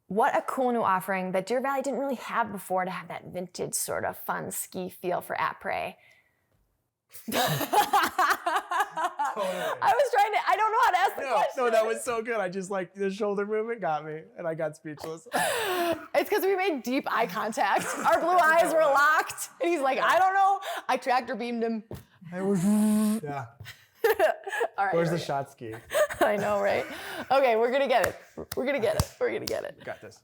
What a cool new offering that Deer Valley didn't really have before to have that vintage sort of fun ski feel for après. Totally. I don't know how to ask the question. No, that was so good. I just like the shoulder movement got me and I got speechless. It's because we made deep eye contact. Our blue eyes were locked. And he's like, I don't know. I tractor beamed him. Yeah. All right. Where's the shot ski? I know, right? Okay, we're gonna get it. We're gonna get it. We're gonna get it. Got this.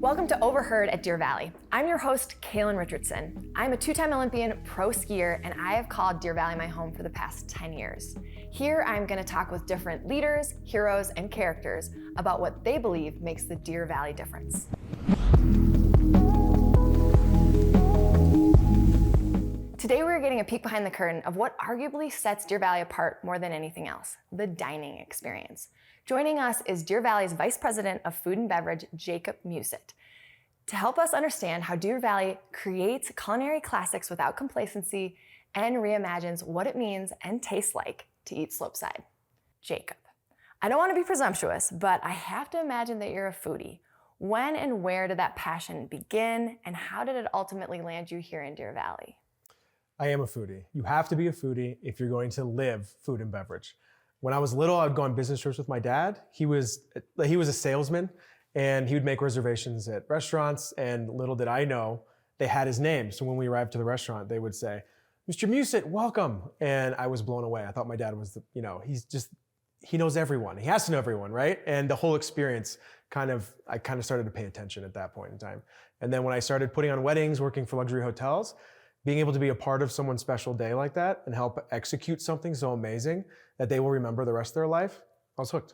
Welcome to OverHerd at Deer Valley. I'm your host, Kaylin Richardson. I'm a two-time Olympian pro skier, and I have called Deer Valley my home for the past 10 years. Here, I'm gonna talk with different leaders, heroes, and characters about what they believe makes the Deer Valley difference. Today, we're getting a peek behind the curtain of what arguably sets Deer Valley apart more than anything else, the dining experience. Joining us is Deer Valley's Vice President of Food and Beverage, Jacob Musyt, to help us understand how Deer Valley creates culinary classics without complacency and reimagines what it means and tastes like to eat slopeside. Jacob, I don't want to be presumptuous, but I have to imagine that you're a foodie. When and where did that passion begin, and how did it ultimately land you here in Deer Valley? I am a foodie. You have to be a foodie if you're going to live food and beverage. When I was little, I'd go on business trips with my dad. He was a salesman, and he would make reservations at restaurants, and little did I know, they had his name. So when we arrived to the restaurant, they would say, "Mr. Musyt, welcome." And I was blown away. I thought my dad was, he knows everyone. He has to know everyone, right? And the whole experience I kind of started to pay attention at that point in time. And then when I started putting on weddings, working for luxury hotels, being able to be a part of someone's special day like that and help execute something so amazing that they will remember the rest of their life, I was hooked.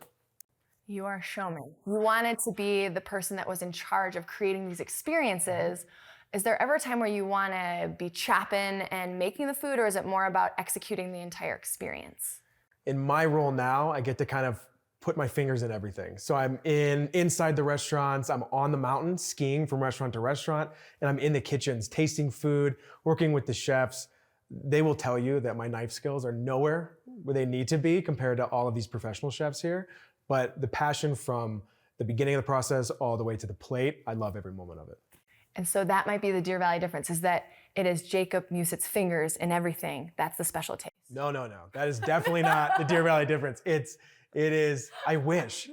You are a showman. You wanted to be the person that was in charge of creating these experiences. Is there ever a time where you want to be chopping and making the food, or is it more about executing the entire experience? In my role now, I get to kind of put my fingers in everything. So I'm inside the restaurants, I'm on the mountain skiing from restaurant to restaurant, and I'm in the kitchens tasting food, working with the chefs. They will tell you that my knife skills are nowhere where they need to be compared to all of these professional chefs here. But the passion from the beginning of the process all the way to the plate, I love every moment of it. And so that might be the Deer Valley difference, is that it is Jacob Musyt's fingers in everything. That's the special taste. No. That is definitely not the Deer Valley difference. It is, I wish.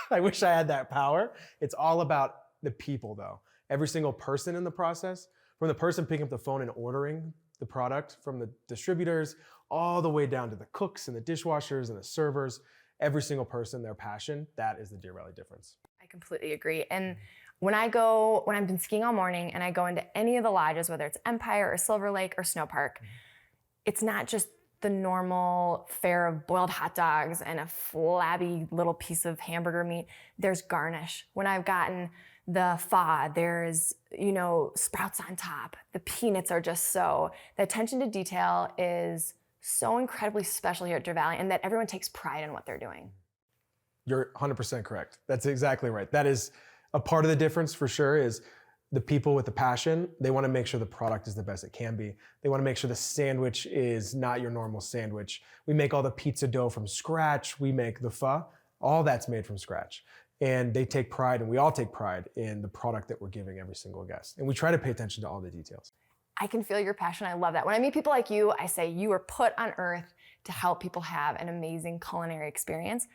I wish I had that power. It's all about the people though. Every single person in the process, from the person picking up the phone and ordering the product, from the distributors, all the way down to the cooks and the dishwashers and the servers, every single person, their passion, that is the Deer Valley difference. I completely agree. And when I've been skiing all morning and I go into any of the lodges, whether it's Empire or Silver Lake or Snow Park, it's not just the normal fare of boiled hot dogs and a flabby little piece of hamburger meat. There's garnish. When I've gotten the pho, there's, sprouts on top. The peanuts are just the attention to detail is so incredibly special here at Deer Valley, and that everyone takes pride in what they're doing. You're 100% correct. That's exactly right. That is a part of the difference for sure, is the people with the passion. They want to make sure the product is the best it can be. They want to make sure the sandwich is not your normal sandwich. We make all the pizza dough from scratch. We make the pho. All that's made from scratch. And they take pride, and we all take pride in the product that we're giving every single guest. And we try to pay attention to all the details. I can feel your passion. I love that. When I meet people like you, I say you are put on earth to help people have an amazing culinary experience.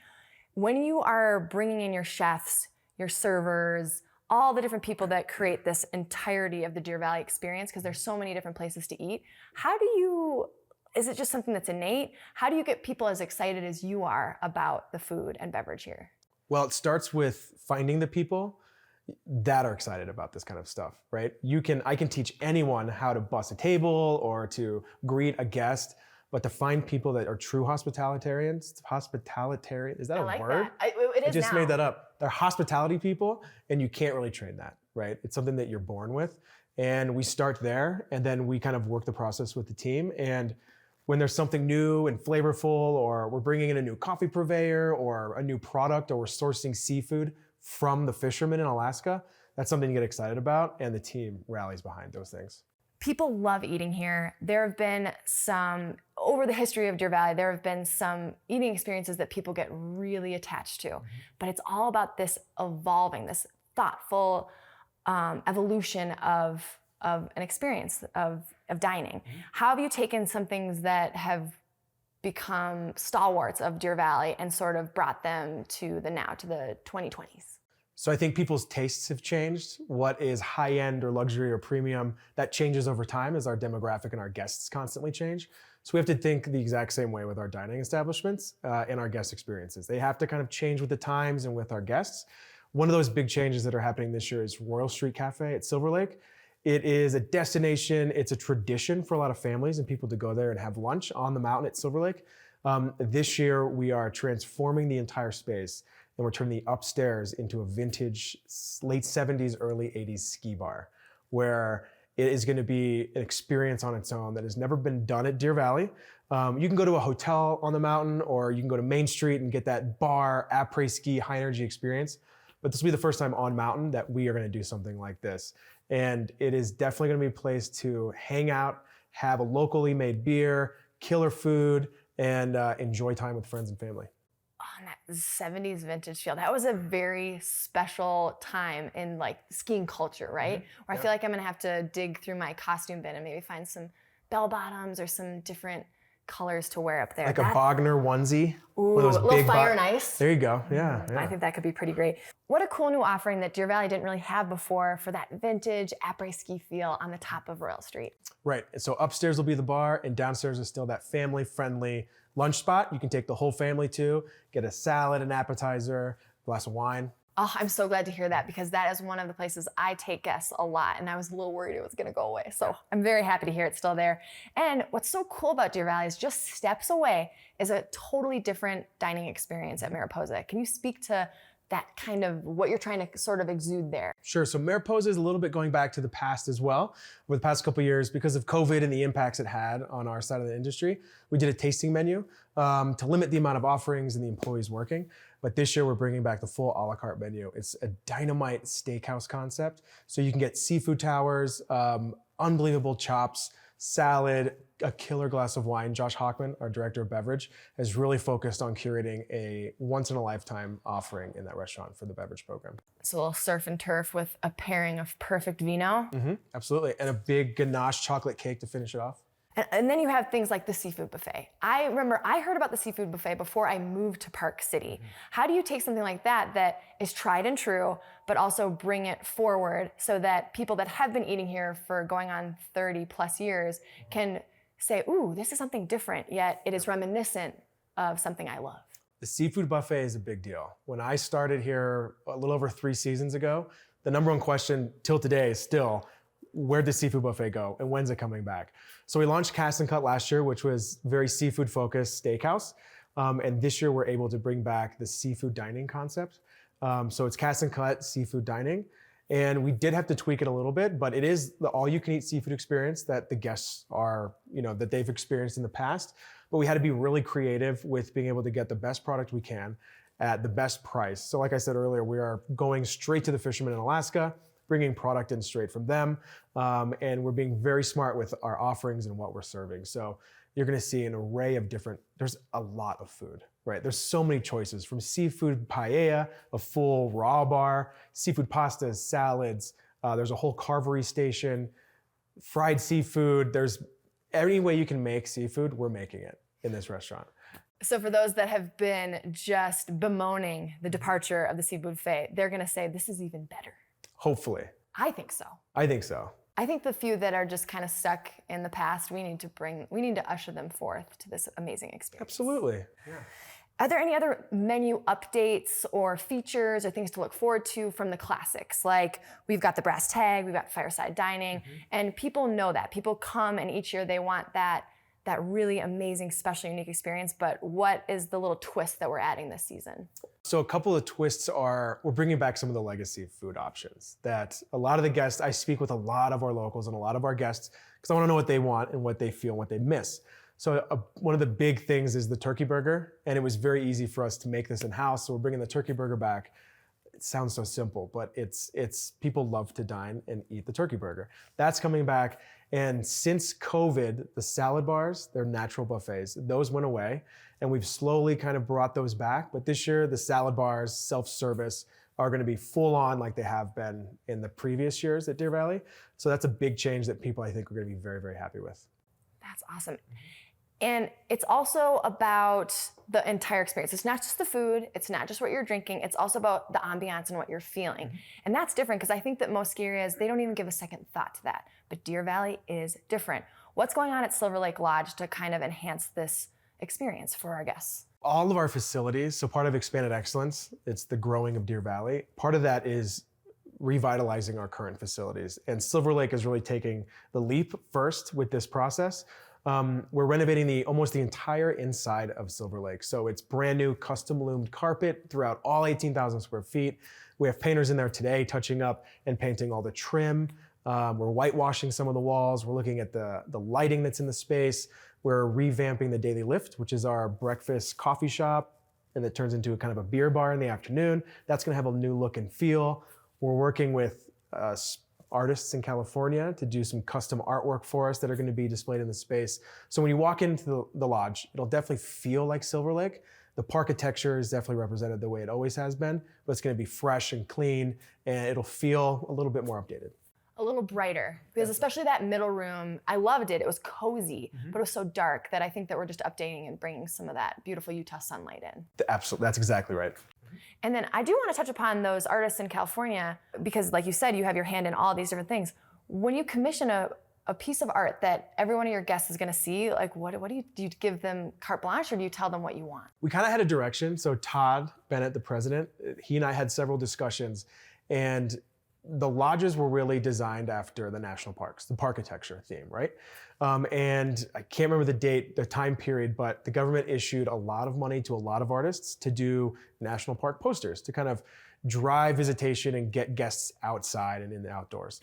When you are bringing in your chefs, your servers, all the different people that create this entirety of the Deer Valley experience, because there's so many different places to eat, is it just something that's innate? How do you get people as excited as you are about the food and beverage here? Well, it starts with finding the people that are excited about this kind of stuff, right? I can teach anyone how to bus a table or to greet a guest, but to find people that are true hospitalitarian, is that a word? It is I just now. made that up. They're hospitality people, and you can't really train that, right? It's something that you're born with. And we start there, and then we kind of work the process with the team. And when there's something new and flavorful, or we're bringing in a new coffee purveyor or a new product, or we're sourcing seafood from the fishermen in Alaska, that's something you get excited about, and the team rallies behind those things. People love eating here. There have been some, over the history of Deer Valley, there have been some eating experiences that people get really attached to. But it's all about this evolving, this thoughtful evolution of an experience of dining. How have you taken some things that have become stalwarts of Deer Valley and sort of brought them to the 2020s? So I think people's tastes have changed. What is high-end or luxury or premium, that changes over time as our demographic and our guests constantly change. So we have to think the exact same way with our dining establishments and our guest experiences. They have to kind of change with the times and with our guests. One of those big changes that are happening this year is Royal Street Cafe at Silver Lake. It is a destination, it's a tradition for a lot of families and people to go there and have lunch on the mountain at Silver Lake. This year we are transforming the entire space and we're turning the upstairs into a vintage late 70s, early 80s ski bar, where it is going to be an experience on its own that has never been done at Deer Valley. You can go to a hotel on the mountain or you can go to Main Street and get that bar, après ski, high energy experience. But this will be the first time on mountain that we are going to do something like this. And it is definitely going to be a place to hang out, have a locally made beer, killer food, and enjoy time with friends and family. On that 70s vintage feel, that was a very special time in like skiing culture, right? Where I feel like I'm gonna have to dig through my costume bin and maybe find some bell bottoms or some different colors to wear up there. Like a Bogner onesie. Ooh, a little fire and ice. There you go, yeah. I think that could be pretty great. What a cool new offering that Deer Valley didn't really have before for that vintage après ski feel on the top of Royal Street. Right, so upstairs will be the bar and downstairs is still that family-friendly lunch spot. You can take the whole family to, get a salad, an appetizer, a glass of wine. Oh, I'm so glad to hear that because that is one of the places I take guests a lot and I was a little worried it was gonna go away. So I'm very happy to hear it's still there. And what's so cool about Deer Valley is just steps away is a totally different dining experience at Mariposa. Can you speak to that kind of what you're trying to sort of exude there? Sure, so Mariposa is a little bit going back to the past as well. Over the past couple of years, because of COVID and the impacts it had on our side of the industry, we did a tasting menu to limit the amount of offerings and the employees working. But this year we're bringing back the full a la carte menu. It's a dynamite steakhouse concept. So you can get seafood towers, unbelievable chops, salad, a killer glass of wine. Josh Hockman, our director of beverage, has really focused on curating a once-in-a-lifetime offering in that restaurant for the beverage program. So a little surf and turf with a pairing of perfect vino. Absolutely, and a big ganache chocolate cake to finish it off. And then you have things like the seafood buffet. I remember I heard about the seafood buffet before I moved to Park City. How do you take something like that that is tried and true, but also bring it forward so that people that have been eating here for going on 30 plus years can say, ooh, this is something different, yet it is reminiscent of something I love? The seafood buffet is a big deal. When I started here a little over 3 seasons ago, the number one question till today is still, where'd the seafood buffet go and when's it coming back? So we launched Cast and Cut last year, which was very seafood focused steakhouse. And this year we're able to bring back the seafood dining concept. So it's Cast and Cut seafood dining. And we did have to tweak it a little bit, but it is the all you can eat seafood experience that the guests are, that they've experienced in the past. But we had to be really creative with being able to get the best product we can at the best price. So like I said earlier, we are going straight to the fishermen in Alaska, bringing product in straight from them. And we're being very smart with our offerings and what we're serving. So you're gonna see an array of there's a lot of food, right? There's so many choices from seafood paella, a full raw bar, seafood pastas, salads. There's a whole carvery station, fried seafood. There's any way you can make seafood, we're making it in this restaurant. So for those that have been just bemoaning the departure of the seafood buffet, they're gonna say, this is even better. Hopefully. I think so. I think so. I think the few that are just kind of stuck in the past, we need to usher them forth to this amazing experience. Absolutely. Yeah. Are there any other menu updates or features or things to look forward to from the classics? Like we've got the brass tag, we've got fireside dining, and people know that. People come and each year they want that really amazing, special, unique experience, but what is the little twist that we're adding this season? So a couple of twists are, we're bringing back some of the legacy food options that a lot of the guests, I speak with a lot of our locals and a lot of our guests, because I want to know what they want and what they feel and what they miss. So one of the big things is the turkey burger, and it was very easy for us to make this in-house, so we're bringing the turkey burger back. It sounds so simple, but it's people love to dine and eat the turkey burger. That's coming back. And since COVID, the salad bars, they're natural buffets, those went away. And we've slowly kind of brought those back. But this year, the salad bars, self-service, are going to be full on like they have been in the previous years at Deer Valley. So that's a big change that people, I think, are going to be very, very happy with. That's awesome. And it's also about the entire experience. It's not just the food, it's not just what you're drinking, it's also about the ambiance and what you're feeling. And that's different because I think that most ski areas, they don't even give a second thought to that. But Deer Valley is different. What's going on at Silver Lake Lodge to kind of enhance this experience for our guests? All of our facilities, so part of Expanded Excellence, it's the growing of Deer Valley. Part of that is revitalizing our current facilities. And Silver Lake is really taking the leap first with this process. We're renovating almost the entire inside of Silver Lake. So it's brand new custom loomed carpet throughout all 18,000 square feet. We have painters in there today touching up and painting all the trim. We're whitewashing some of the walls. We're looking at the lighting that's in the space. We're revamping the Daily Lift, which is our breakfast coffee shop, and it turns into a kind of a beer bar in the afternoon. That's gonna have a new look and feel. We're working with artists in California to do some custom artwork for us that are going to be displayed in the space. So when you walk into the lodge, it'll definitely feel like Silver Lake. The parkitecture is definitely represented the way it always has been, but it's going to be fresh and clean, and it'll feel a little bit more updated. A little brighter, because especially that middle room, I loved it. It was cozy, but it was so dark that I think that we're just updating and bringing some of that beautiful Utah sunlight in. Absolutely, that's exactly right. And then I do want to touch upon those artists in California, because like you said, you have your hand in all these different things. When you commission a piece of art that every one of your guests is going to see, like what do you give them carte blanche, or do you tell them what you want? We kind of had a direction. So Todd Bennett, the president, he and I had several discussions, and the lodges were really designed after the national parks, the parkitecture theme, right? And I can't remember the time period, but the government issued a lot of money to a lot of artists to do national park posters to kind of drive visitation and get guests outside and in the outdoors.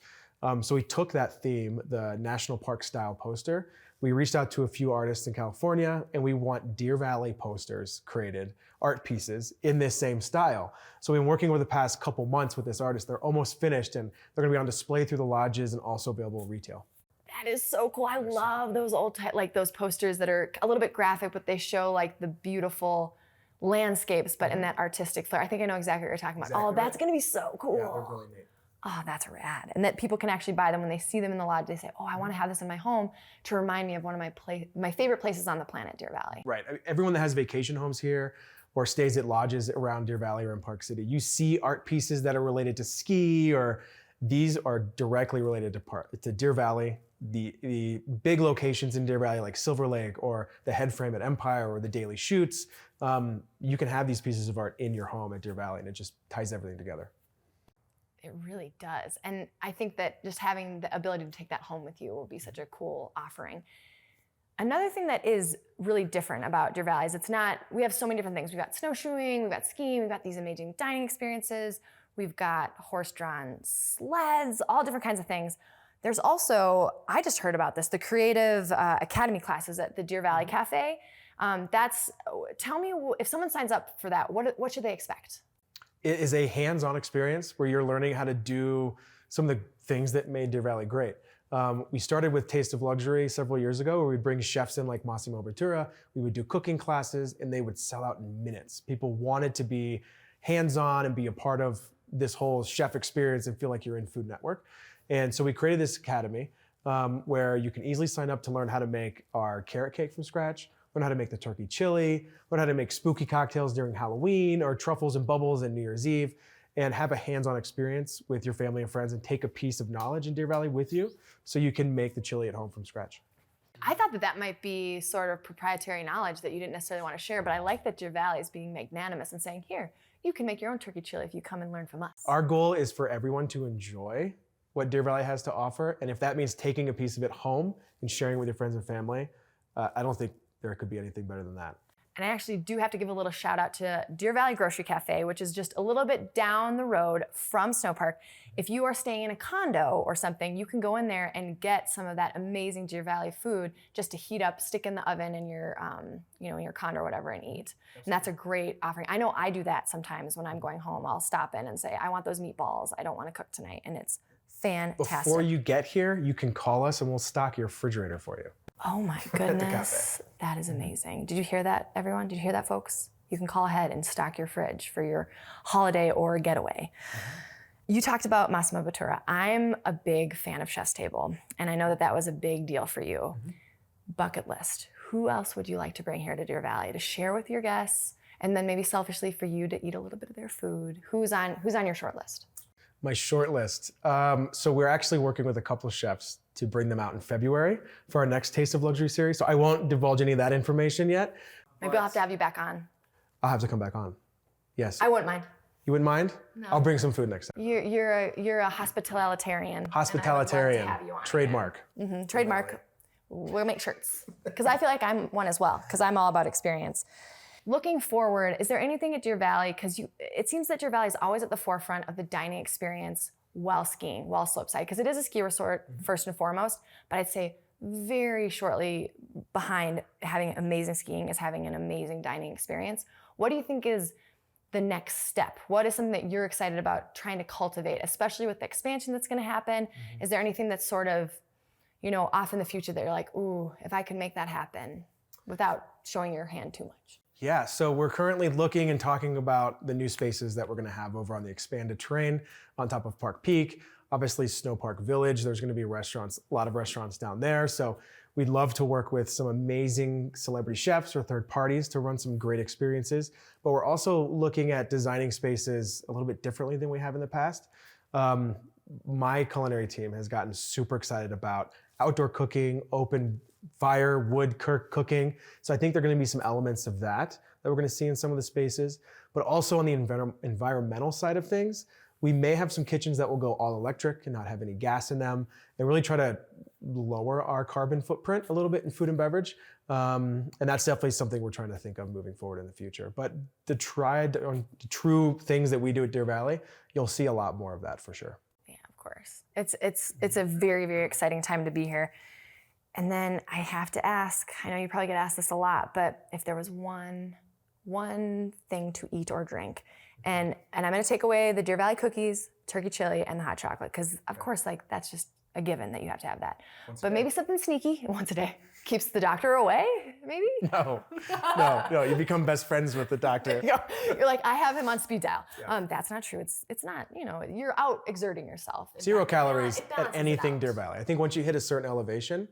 So we took that theme, the national park style poster. We reached out to a few artists in California, and we want Deer Valley posters created, art pieces in this same style. So we've been working over the past couple months with this artist. They're almost finished, and they're gonna be on display through the lodges and also available retail. That is so cool. I love those like those posters that are a little bit graphic, but they show like the beautiful landscapes, but in that artistic flair. I think I know exactly what you're talking about. Exactly that's gonna be so cool. Yeah, they're really neat. Oh, that's rad. And that people can actually buy them when they see them in the lodge. They say, oh, I want to have this in my home to remind me of one of my favorite places on the planet, Deer Valley. Right. Everyone that has vacation homes here or stays at lodges around Deer Valley or in Park City, you see art pieces that are related to ski, or these are directly related to Deer Valley. The big locations in Deer Valley, like Silver Lake or the head frame at Empire or the Daily Chutes, you can have these pieces of art in your home at Deer Valley, and it just ties everything together. It really does. And I think that just having the ability to take that home with you will be such a cool offering. Another thing that is really different about Deer Valley is we have so many different things. We've got snowshoeing, we've got skiing, we've got these amazing dining experiences, we've got horse-drawn sleds, all different kinds of things. There's also, I just heard about this, the Creative Academy classes at the Deer Valley Cafe. Tell me, if someone signs up for that, what should they expect? It is a hands-on experience where you're learning how to do some of the things that made Deer Valley great. We started with Taste of Luxury several years ago, where we'd bring chefs in like Massimo Bottura. We would do cooking classes, and they would sell out in minutes. People wanted to be hands-on and be a part of this whole chef experience and feel like you're in Food Network. And so we created this academy where you can easily sign up to learn how to make our carrot cake from scratch, learn how to make the turkey chili, learn how to make spooky cocktails during Halloween, or truffles and bubbles on New Year's Eve, and have a hands-on experience with your family and friends and take a piece of knowledge in Deer Valley with you so you can make the chili at home from scratch. I thought that might be sort of proprietary knowledge that you didn't necessarily want to share, but I like that Deer Valley is being magnanimous and saying, here, you can make your own turkey chili if you come and learn from us. Our goal is for everyone to enjoy what Deer Valley has to offer, and if that means taking a piece of it home and sharing with your friends and family, I don't think there could be anything better than that. And I actually do have to give a little shout out to Deer Valley Grocery Cafe, which is just a little bit down the road from Snowpark. If you are staying in a condo or something, you can go in there and get some of that amazing Deer Valley food just to heat up, stick in the oven in your, in your condo or whatever and eat. And that's a great offering. I know I do that sometimes when I'm going home. I'll stop in and say, I want those meatballs. I don't want to cook tonight. And it's Fantastic. Before you get here, you can call us and we'll stock your refrigerator for you. Oh my goodness. That is amazing. Did you hear that, everyone? Did you hear that, folks? You can call ahead and stock your fridge for your holiday or getaway. You talked about Massimo Bottura. I'm a big fan of Chef's Table, and I know that that was a big deal for you. Bucket list. Who else would you like to bring here to Deer Valley to share with your guests, and then maybe selfishly for you to eat a little bit of their food? Who's on your short list? My short list. So we're actually working with a couple of chefs to bring them out in February for our next Taste of Luxury series. So I won't divulge any of that information yet. Maybe I'll have to have you back on. I'll have to come back on. Yes. I wouldn't mind. You wouldn't mind? No. I'll bring some food next time. You're a hospitalitarian. Hospitalitarian. Trademark. Trademark. We'll make shirts. Because I feel like I'm one as well, because I'm all about experience. Looking forward, is there anything at Deer Valley, because it seems that Deer Valley is always at the forefront of the dining experience while skiing, while slopestyle, because it is a ski resort first and foremost, but I'd say very shortly behind having amazing skiing is having an amazing dining experience. What do you think is the next step? What is something that you're excited about trying to cultivate, especially with the expansion that's going to happen? Is there anything that's sort of, off in the future that you're like, ooh, if I could make that happen without showing your hand too much? Yeah, so we're currently looking and talking about the new spaces that we're going to have over on the expanded terrain on top of Park Peak. Obviously, Snow Park Village, there's going to be restaurants, a lot of restaurants down there. So we'd love to work with some amazing celebrity chefs or third parties to run some great experiences. But we're also looking at designing spaces a little bit differently than we have in the past. My culinary team has gotten super excited about outdoor cooking, open fire, wood cooking. So I think there are going to be some elements of that we're going to see in some of the spaces. But also on the environmental side of things, we may have some kitchens that will go all electric and not have any gas in them and really try to lower our carbon footprint a little bit in food and beverage. And that's definitely something we're trying to think of moving forward in the future. But the true things that we do at Deer Valley, you'll see a lot more of that for sure. Yeah, of course. It's a very, very exciting time to be here. And then I have to ask, I know you probably get asked this a lot, but if there was one thing to eat or drink, and I'm gonna take away the Deer Valley cookies, turkey chili, and the hot chocolate, because of course, that's just a given that you have to have that. But maybe something sneaky once a day keeps the doctor away, maybe? No, you become best friends with the doctor. You're like, I have him on speed dial. Yeah. That's not true. It's not, you're out exerting yourself. 0 calories at anything Deer Valley. I think once you hit a certain elevation,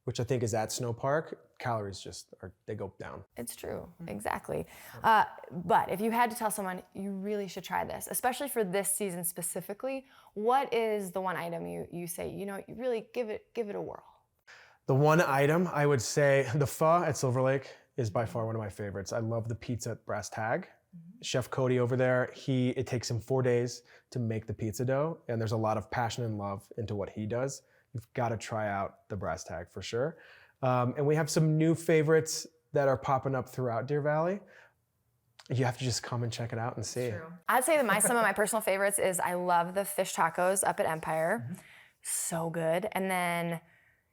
which I think is at Snow Park, calories they go down. It's true, exactly. But if you had to tell someone, you really should try this, especially for this season specifically, what is the one item you say, you really give it a whirl? The one item, I would say the pho at Silver Lake is by far one of my favorites. I love the pizza at Brass Tag. Chef Cody over there, it takes him 4 days to make the pizza dough, and there's a lot of passion and love into what he does. You've got to try out the Brass Tag for sure. And we have some new favorites that are popping up throughout Deer Valley. You have to just come and check it out and see. True. I'd say that some of my personal favorites is I love the fish tacos up at Empire. So good. And then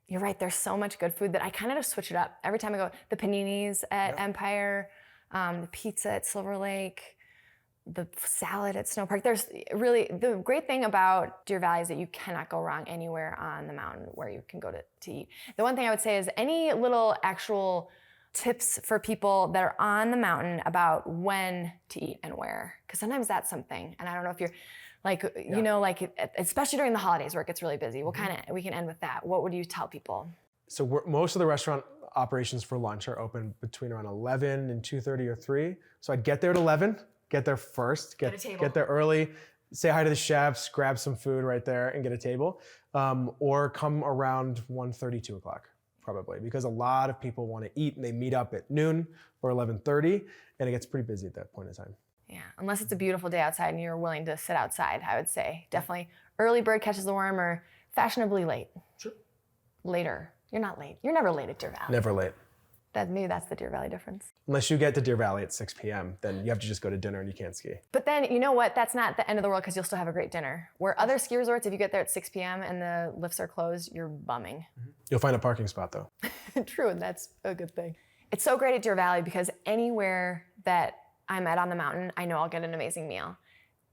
you're right, there's so much good food that I kind of just switch it up. Every time I go, the paninis at Empire, the pizza at Silver Lake, the salad at Snow Park. There's really, the great thing about Deer Valley is that you cannot go wrong anywhere on the mountain where you can go to eat. The one thing I would say is any little actual tips for people that are on the mountain about when to eat and where. Because sometimes that's something, and I don't know if you're especially during the holidays where it gets really busy. We can end with that. What would you tell people? So most of the restaurant operations for lunch are open between around 11 and 2:30 or 3. So I'd get there at 11. Get there first, get there early, say hi to the chefs, grab some food right there and get a table. Or come around 1:30, 2 o'clock, probably, because a lot of people want to eat and they meet up at noon or 11:30, and it gets pretty busy at that point in time. Yeah, unless it's a beautiful day outside and you're willing to sit outside, I would say. Definitely early bird catches the worm, or fashionably late. Sure. Later. You're not late. You're never late at Deer Valley. Never late. Maybe that's the Deer Valley difference. Unless you get to Deer Valley at 6 p.m., then you have to just go to dinner and you can't ski. But then, you know what? That's not the end of the world, because you'll still have a great dinner. Where other ski resorts, if you get there at 6 p.m. and the lifts are closed, you're bumming. You'll find a parking spot though. True, and that's a good thing. It's so great at Deer Valley because anywhere that I'm at on the mountain, I know I'll get an amazing meal.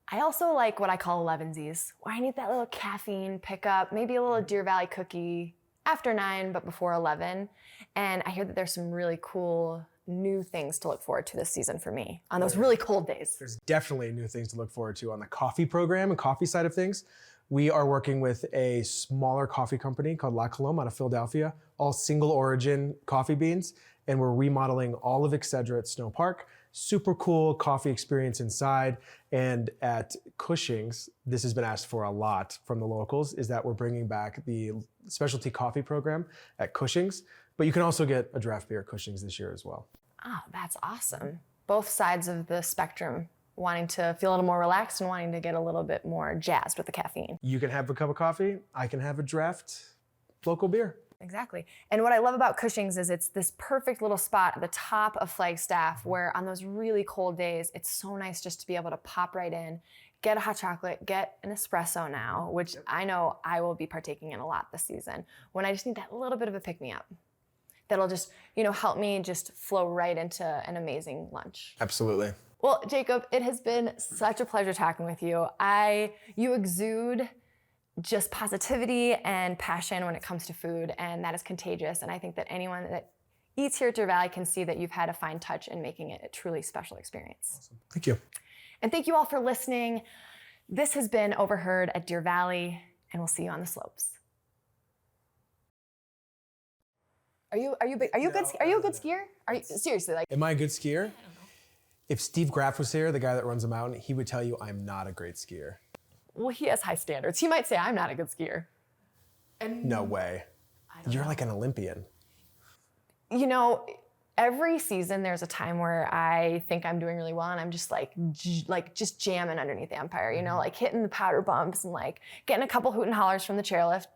I also like what I call 11sies, where I need that little caffeine pickup, maybe a little Deer Valley cookie after 9, but before 11. And I hear that there's some really cool new things to look forward to this season for me on those really cold days. There's definitely new things to look forward to on the coffee program and coffee side of things. We are working with a smaller coffee company called La Colombe out of Philadelphia, all single origin coffee beans. And we're remodeling all of Excedra at Snow Park. Super cool coffee experience inside. And at Cushing's, this has been asked for a lot from the locals, is that we're bringing back the specialty coffee program at Cushing's. But you can also get a draft beer at Cushing's this year as well. Oh, that's awesome. Both sides of the spectrum, wanting to feel a little more relaxed and wanting to get a little bit more jazzed with the caffeine. You can have a cup of coffee. I can have a draft local beer. Exactly. And what I love about Cushing's is it's this perfect little spot at the top of Flagstaff where on those really cold days, it's so nice just to be able to pop right in, get a hot chocolate, get an espresso now, which I know I will be partaking in a lot this season, when I just need that little bit of a pick-me-up. That'll just, help me just flow right into an amazing lunch. Absolutely. Well, Jacob, it has been such a pleasure talking with you. You exude just positivity and passion when it comes to food, and that is contagious. And I think that anyone that eats here at Deer Valley can see that you've had a fine touch in making it a truly special experience. Awesome. Thank you. And thank you all for listening. This has been OverHerd at Deer Valley, and we'll see you on the slopes. Are you a good skier? Seriously, like? Am I a good skier? I don't know. If Steve Graff was here, the guy that runs the mountain, he would tell you I'm not a great skier. Well, he has high standards. He might say I'm not a good skier. And no way. You're like an Olympian. Every season there's a time where I think I'm doing really well and I'm just just jamming underneath the Empire, like hitting the powder bumps and like getting a couple hoot and hollers from the chairlift.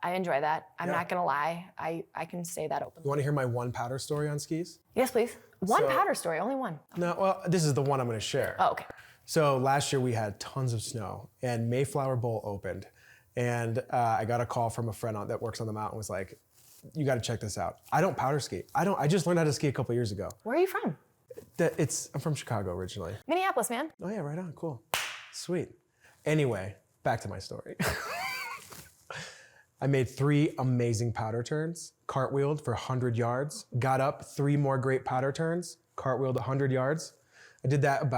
I enjoy that. I'm not gonna lie. I can say that openly. You want to hear my one powder story on skis? Yes, please. One powder story, only one. No, well, this is the one I'm gonna share. Oh, okay. So last year we had tons of snow and Mayflower Bowl opened. And I got a call from a friend that works on the mountain, was like, you gotta check this out. I don't powder ski. I just learned how to ski a couple years ago. Where are you from? I'm from Chicago originally. Minneapolis, man. Oh yeah, right on, cool. Sweet. Anyway, back to my story. I made 3 amazing powder turns, cartwheeled for 100 yards, got up 3 more great powder turns, cartwheeled 100 yards. I did that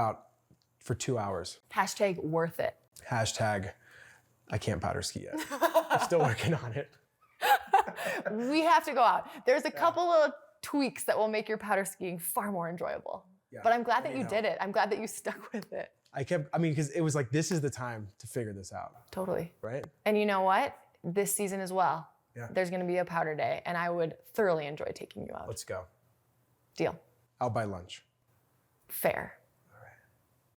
for 2 hours. # worth it. # I can't powder ski yet. I'm still working on it. We have to go out. There's a couple of tweaks that will make your powder skiing far more enjoyable. Yeah. But I'm glad that you did it. I'm glad that you stuck with it. Because it was like, this is the time to figure this out. Totally. Right? And you know what? This season as well, yeah. There's gonna be a powder day and I would thoroughly enjoy taking you out. Let's go. Deal. Out by lunch. Fair.